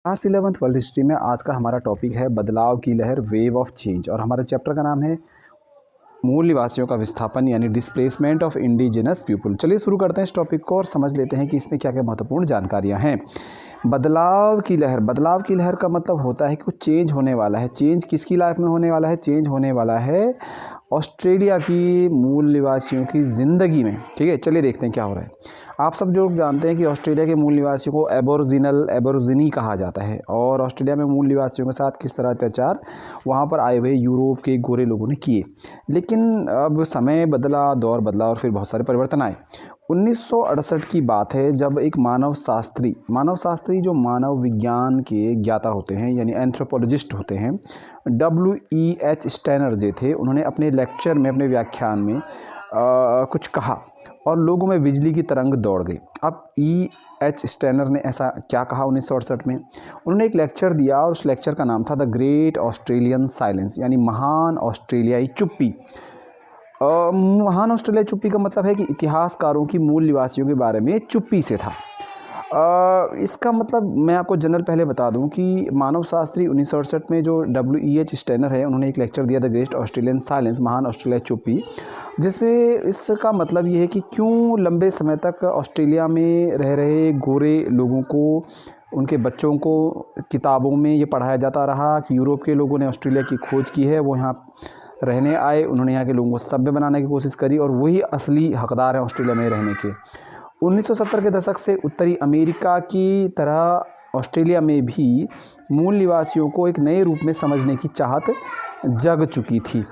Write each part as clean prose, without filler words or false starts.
Class 11th world history में आज का हमारा टॉपिक है बदलाव की लहर, वेव ऑफ चेंज। और हमारे चैप्टर का नाम है मूल निवासियों का विस्थापन यानी डिस्प्लेसमेंट ऑफ इंडिजिनस पीपल। चलिए शुरू करते हैं इस टॉपिक को और समझ लेते हैं कि इसमें क्या क्या महत्वपूर्ण जानकारियां हैं। बदलाव की लहर, बदलाव की लहर का मतलब होता है कि कुछ चेंज होने वाला है। चेंज किसकी लाइफ में होने वाला है? चेंज होने वाला है ऑस्ट्रेलिया की मूल निवासियों की ज़िंदगी में। ठीक है, चलिए देखते हैं क्या हो रहा है। आप सब जो जानते हैं कि ऑस्ट्रेलिया के मूल निवासियों को एबोरिजिनी कहा जाता है और ऑस्ट्रेलिया में मूल निवासियों के साथ किस तरह अत्याचार वहाँ पर आए हुए यूरोप के गोरे लोगों ने किए। लेकिन अब समय बदला, दौर बदला और फिर बहुत सारे परिवर्तन आए। 1968 की बात है जब एक मानव शास्त्री जो मानव विज्ञान के ज्ञाता होते हैं यानी एंथ्रोपोलॉजिस्ट होते हैं, WEH स्टेनर जो थे, उन्होंने अपने लेक्चर में, अपने व्याख्यान में कुछ कहा और लोगों में बिजली की तरंग दौड़ गई। अब EH स्टेनर ने ऐसा क्या कहा 1968 में? उन्होंने एक लेक्चर दिया और उस लेक्चर का नाम था द ग्रेट ऑस्ट्रेलियन साइलेंस यानी महान ऑस्ट्रेलियाई चुप्पी। महान ऑस्ट्रेलियाई चुप्पी का मतलब है कि इतिहासकारों की मूल निवासियों के बारे में चुप्पी से था। इसका मतलब मैं आपको जनरल पहले बता दूं कि मानव शास्त्री 1968 में जो WEH स्टेनर है, उन्होंने एक लेक्चर दिया द ग्रेट ऑस्ट्रेलियन साइलेंस, महान ऑस्ट्रेलिया चुप्पी, जिसमें इसका मतलब ये है कि क्यों लंबे समय तक ऑस्ट्रेलिया में रह रहे गोरे लोगों को, उनके बच्चों को किताबों में ये पढ़ाया जाता रहा कि यूरोप के लोगों ने ऑस्ट्रेलिया की खोज की है, वो यहाँ रहने आए, उन्होंने यहाँ के लोगों को सभ्य बनाने की कोशिश करी और वही असली हकदार हैं ऑस्ट्रेलिया में रहने के। 1970 के दशक से उत्तरी अमेरिका की तरह ऑस्ट्रेलिया में भी मूल निवासियों को एक नए रूप में समझने की चाहत जग चुकी थी।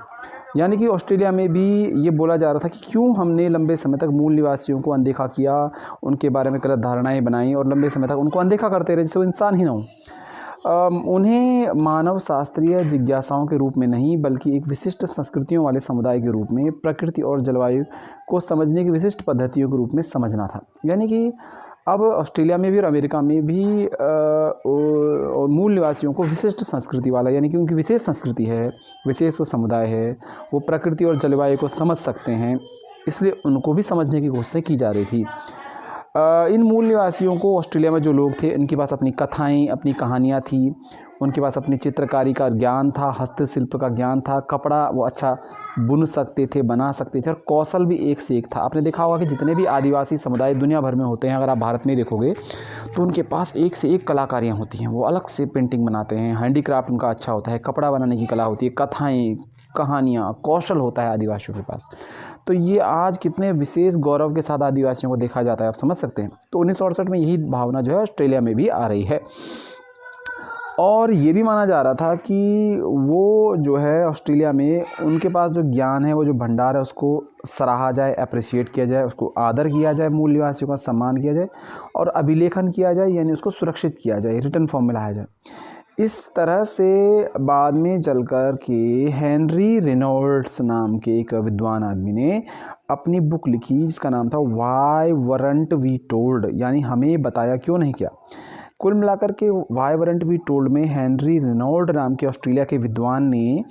यानी कि ऑस्ट्रेलिया में भी ये बोला जा रहा था कि क्यों हमने लंबे समय तक मूल निवासियों को अनदेखा किया, उनके बारे में गलत धारणाएं बनाई और लंबे समय तक उनको अनदेखा करते रहे जैसे वो इंसान ही ना हो। उन्हें मानव शास्त्रीय जिज्ञासाओं के रूप में नहीं बल्कि एक विशिष्ट संस्कृतियों वाले समुदाय के रूप में, प्रकृति और जलवायु को समझने की विशिष्ट पद्धतियों के रूप में समझना था। यानी कि अब ऑस्ट्रेलिया में भी और अमेरिका में भी मूल निवासियों को विशिष्ट संस्कृति वाला, यानी कि उनकी विशेष संस्कृति है, विशेष वो समुदाय है, वो प्रकृति और जलवायु को समझ सकते हैं, इसलिए उनको भी समझने की कोशिश की जा रही थी। इन मूल निवासियों को, ऑस्ट्रेलिया में जो लोग थे, इनके पास अपनी कथाएं, अपनी कहानियाँ थी, उनके पास अपनी चित्रकारी का ज्ञान था, हस्तशिल्प का ज्ञान था, कपड़ा वो अच्छा बुन सकते थे, बना सकते थे और कौशल भी एक से एक था। आपने देखा होगा कि जितने भी आदिवासी समुदाय दुनिया भर में होते हैं, अगर आप भारत में देखोगे तो उनके पास एक से एक कलाकारियाँ होती हैं। वो अलग से पेंटिंग बनाते हैं, हैंडीक्राफ्ट उनका अच्छा होता है, कपड़ा बनाने की कला होती है, कथाएँ, कहानियाँ, कौशल होता है आदिवासियों के पास। तो ये आज कितने विशेष गौरव के साथ आदिवासियों को देखा जाता है, आप समझ सकते हैं। तो 1968 में यही भावना जो है ऑस्ट्रेलिया में भी आ रही है और ये भी माना जा रहा था कि वो जो है ऑस्ट्रेलिया में उनके पास जो ज्ञान है, वो जो भंडार है, उसको सराहा जाए, अप्रिशिएट किया जाए, उसको आदर किया जाए, मूल निवासियों का सम्मान किया जाए और अभिलेखन किया जाए, यानी उसको सुरक्षित किया जाए, रिटर्न फॉर्म में लाया जाए। इस तरह से बाद में चलकर के हेनरी रेनॉल्ड्स नाम के एक विद्वान आदमी ने अपनी बुक लिखी जिसका नाम था वाई वरंट वी टोल्ड, यानी हमें बताया क्यों नहीं किया। कुल मिलाकर के वाई वरंट वी टोल्ड में हेनरी रेनॉल्ड नाम के ऑस्ट्रेलिया के विद्वान ने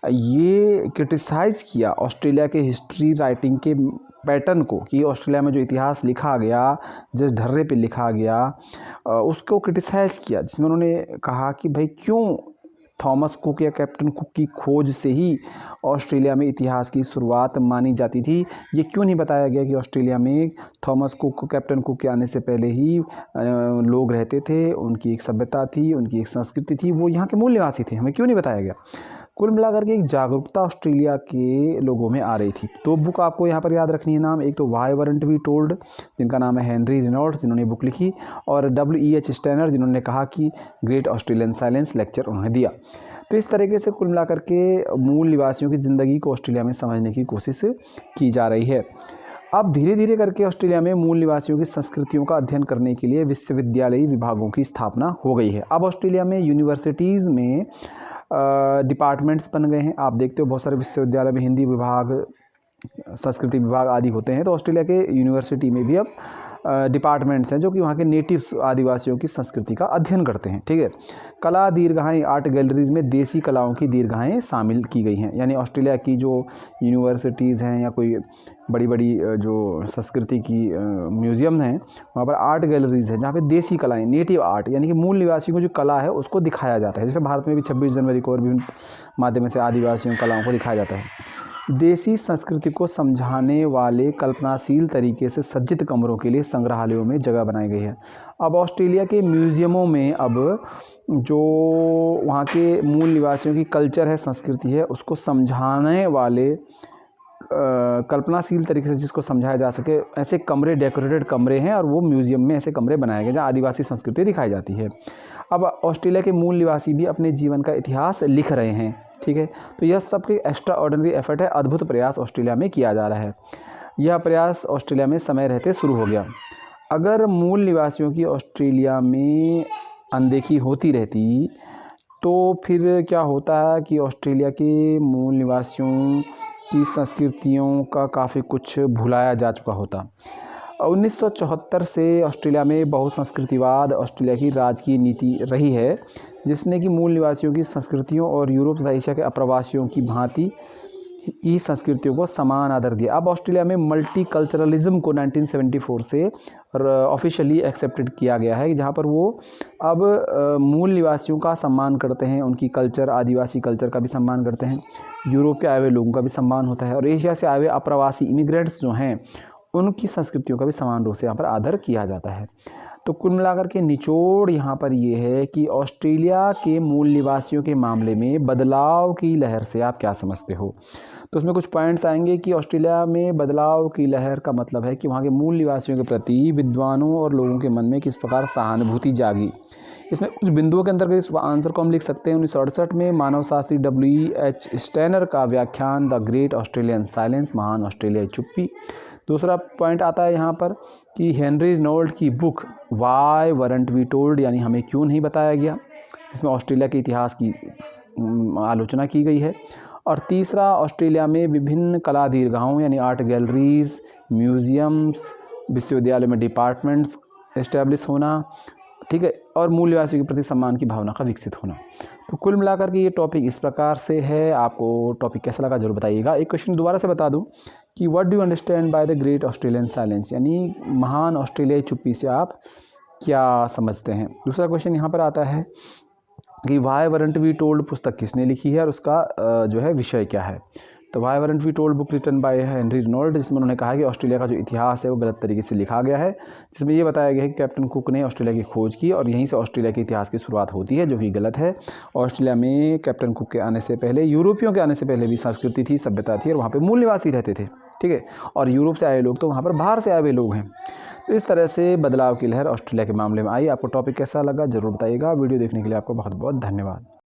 ये क्रिटिसाइज़ किया ऑस्ट्रेलिया के हिस्ट्री राइटिंग के पैटर्न को, कि ऑस्ट्रेलिया में जो इतिहास लिखा गया, जिस ढर्रे पे लिखा गया, उसको क्रिटिसाइज़ किया, जिसमें उन्होंने कहा कि भाई क्यों थॉमस कुक या कैप्टन कुक की खोज से ही ऑस्ट्रेलिया में इतिहास की शुरुआत मानी जाती थी। ये क्यों नहीं बताया गया कि ऑस्ट्रेलिया में थॉमस कुक, कैप्टन कुक के आने से पहले ही लोग रहते थे, उनकी एक सभ्यता थी, उनकी एक संस्कृति थी, वो यहाँ के मूल निवासी थे, हमें क्यों नहीं बताया गया। कुल मिलाकर के एक जागरूकता ऑस्ट्रेलिया के लोगों में आ रही थी। दो बुक आपको यहाँ पर याद रखनी है नाम, एक तो वाई वरंट वी टोल्ड जिनका नाम है हेनरी रेनॉल्ड्स जिन्होंने बुक लिखी, और WEH स्टेनर जिन्होंने कहा कि ग्रेट ऑस्ट्रेलियन साइलेंस लेक्चर उन्होंने दिया। तो इस तरीके से कुल मिलाकर के मूल निवासियों की ज़िंदगी को ऑस्ट्रेलिया में समझने की कोशिश की जा रही है। अब धीरे धीरे करके ऑस्ट्रेलिया में मूल निवासियों की संस्कृतियों का अध्ययन करने के लिए विश्वविद्यालयी विभागों की स्थापना हो गई है। अब ऑस्ट्रेलिया में यूनिवर्सिटीज़ में डिपार्टमेंट्स बन गए हैं। आप देखते हो बहुत सारे विश्वविद्यालय में हिंदी विभाग, संस्कृति विभाग आदि होते हैं। तो ऑस्ट्रेलिया के यूनिवर्सिटी में भी अब डिपार्टमेंट्स हैं जो कि वहाँ के नेटिव आदिवासियों की संस्कृति का अध्ययन करते हैं। ठीक है, कला दीर्घाएँ आर्ट गैलरीज़ में देसी कलाओं की दीर्घाएँ शामिल की गई हैं। यानी ऑस्ट्रेलिया की जो यूनिवर्सिटीज़ हैं या कोई बड़ी बड़ी जो संस्कृति की म्यूज़ियम हैं, वहाँ पर आर्ट गैलरीज़ है जहाँ पे देसी कलाएँ, नेटिव आर्ट यानी कि मूल निवासियों को जो कला है उसको दिखाया जाता है। जैसे भारत में भी 26 जनवरी को और विभिन्न माध्यम से आदिवासियों कलाओं को दिखाया जाता है। देसी संस्कृति को समझाने वाले कल्पनाशील तरीके से सज्जित कमरों के लिए संग्रहालयों में जगह बनाई गई है। अब ऑस्ट्रेलिया के म्यूज़ियमों में अब जो वहाँ के मूल निवासियों की कल्चर है, संस्कृति है, उसको समझाने वाले कल्पनाशील तरीके से जिसको समझाया जा सके ऐसे कमरे, डेकोरेटेड कमरे हैं और वो म्यूज़ियम में ऐसे कमरे बनाए गए जहाँ आदिवासी संस्कृति दिखाई जाती है। अब ऑस्ट्रेलिया के मूल निवासी भी अपने जीवन का इतिहास लिख रहे हैं। ठीक है, तो यह सबके एक्स्ट्रा ऑर्डिनरी एफर्ट है, अद्भुत प्रयास ऑस्ट्रेलिया में किया जा रहा है। यह प्रयास ऑस्ट्रेलिया में समय रहते शुरू हो गया। अगर मूल निवासियों की ऑस्ट्रेलिया में अनदेखी होती रहती तो फिर क्या होता है कि ऑस्ट्रेलिया के मूल निवासियों की संस्कृतियों का काफ़ी कुछ भुलाया जा चुका होता। 1974 से ऑस्ट्रेलिया में बहुसंस्कृतिवाद ऑस्ट्रेलिया की राजकीय नीति रही है, जिसने कि मूल निवासियों की संस्कृतियों और यूरोप तथा एशिया के अप्रवासियों की भांति की संस्कृतियों को समान आदर दिया। अब ऑस्ट्रेलिया में मल्टीकल्चरलिज्म को 1974 से ऑफिशियली एक्सेप्टेड किया गया है, जहाँ पर वो अब मूल निवासियों का सम्मान करते हैं, उनकी कल्चर, आदिवासी कल्चर का भी सम्मान करते हैं, यूरोप के आए हुए लोगों का भी सम्मान होता है और एशिया से आए हुए अप्रवासी इमिग्रेंट्स जो हैं उनकी संस्कृतियों का भी समान रूप से यहाँ पर आदर किया जाता है। तो कुल मिलाकर के निचोड़ यहाँ पर ये है कि ऑस्ट्रेलिया के मूल निवासियों के मामले में बदलाव की लहर से आप क्या समझते हो। तो उसमें कुछ पॉइंट्स आएंगे कि ऑस्ट्रेलिया में बदलाव की लहर का मतलब है कि वहाँ के मूल निवासियों के प्रति विद्वानों और लोगों के मन में किस प्रकार सहानुभूति जागी। इसमें कुछ बिंदुओं के अंतर्गत इस आंसर को हम लिख सकते हैं। 1968 में मानव शास्त्री W.H. स्टेनर का व्याख्यान द ग्रेट ऑस्ट्रेलियन साइलेंस, महान ऑस्ट्रेलियाई चुप्पी। दूसरा पॉइंट आता है यहाँ पर कि हेनरी रेनॉल्ड की book why weren't we told, यानी हमें क्यों नहीं बताया गया, जिसमें ऑस्ट्रेलिया के इतिहास की आलोचना की गई है। और तीसरा, ऑस्ट्रेलिया में विभिन्न कला दीर्घाओं यानी आर्ट गैलरीज, म्यूज़ियम्स, विश्वविद्यालयों में डिपार्टमेंट्स एस्टेब्लिश होना, ठीक है, और मूल निवासियों के प्रति सम्मान की भावना का विकसित होना। तो कुल मिलाकर के ये टॉपिक इस प्रकार से है। आपको टॉपिक कैसा लगा जरूर बताइएगा। एक क्वेश्चन दोबारा से बता दूं कि what do you understand by the great Australian silence, यानी महान ऑस्ट्रेलियाई चुप्पी से आप क्या समझते हैं। दूसरा क्वेश्चन यहाँ पर आता है कि वाई वरंट वी टोल्ड पुस्तक किसने लिखी है और उसका जो है विषय क्या है। तो why weren't we told book written by Henry Reynold, जिसमें उन्होंने कहा कि ऑस्ट्रेलिया का जो इतिहास है वो गलत तरीके से लिखा गया है, जिसमें ये बताया गया है कि कैप्टन कुक ने ऑस्ट्रेलिया की खोज की और यहीं से ऑस्ट्रेलिया के इतिहास की शुरुआत होती है, जो कि गलत है। ऑस्ट्रेलिया में कैप्टन कुक के आने से पहले, यूरोपियों के आने से पहले भी संस्कृति थी, सभ्यता थी और वहाँ पर मूल निवासी रहते थे। ठीक है, और यूरोप से आए लोग तो वहाँ पर बाहर से आए हुए लोग हैं। तो इस तरह से बदलाव की लहर ऑस्ट्रेलिया के मामले में आई। आपको टॉपिक कैसा लगा जरूर बताइएगा। वीडियो देखने के लिए आपको बहुत बहुत धन्यवाद।